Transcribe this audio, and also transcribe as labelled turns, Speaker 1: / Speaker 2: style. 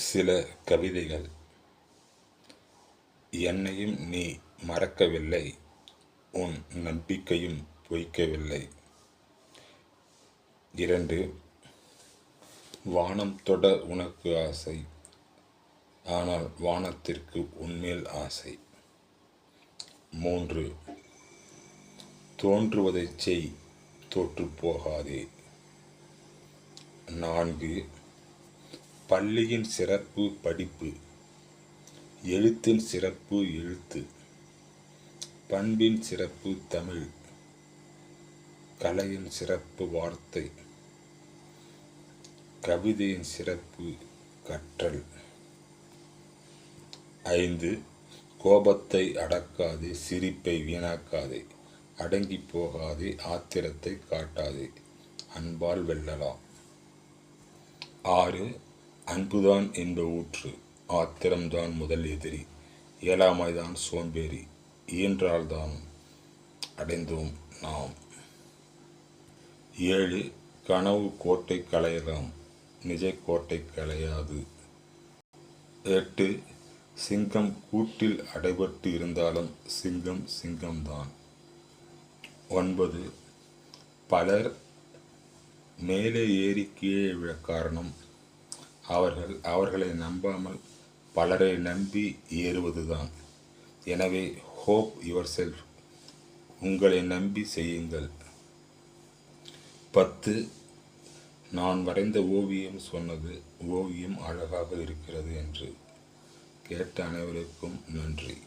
Speaker 1: சில கவிதைகள். என்னையும் நீ மறக்கவில்லை, உன் நம்பிக்கையும் பொய்க்கவில்லை. 2. வானம் தொட உனக்கு ஆசை, ஆனால் வானத்திற்கு உன்மேல் ஆசை. 3. தோன்றுவதைச் செய், தோற்றுப் போகாதே. 4. பள்ளியின் சிறப்பு படிப்பு, எழுத்தின் சிறப்பு எழுத்து, பண்பின் சிறப்பு தமிழ், கலையின் சிறப்பு வார்த்தை, கவிதையின் சிறப்பு கற்றல். 5. கோபத்தை அடக்காதே, சிரிப்பை வீணாக்காதே, அடங்கி போகாதே, ஆத்திரத்தை காட்டாதே, அன்பால் வெல்லலாம். 6. அன்புதான் இன்ப ஊற்று, ஆத்திரம்தான் முதல் எதிரி, இயலாமைதான் சோம்பேறி, இயன்றால்தான் அடைந்தோம் நாம். 7. கனவு கோட்டை களையலாம், நிஜ கோட்டை களையாது. 8. சிங்கம் கூட்டில் அடைபட்டு இருந்தாலும் சிங்கம் சிங்கம்தான். 9. பலர் மேலே ஏறி கீழே விழ காரணம் அவர்களை நம்பாமல் பலரை நம்பி ஏறுவதுதான். எனவே ஹோப் யுவர் செல்ஃப், உங்களை நம்பி செய்யுங்கள். 10. நான் வரைந்த ஓவியம் சொன்னது, ஓவியம் அழகாக இருக்கிறது என்று. கேட்ட அனைவருக்கும் நன்றி.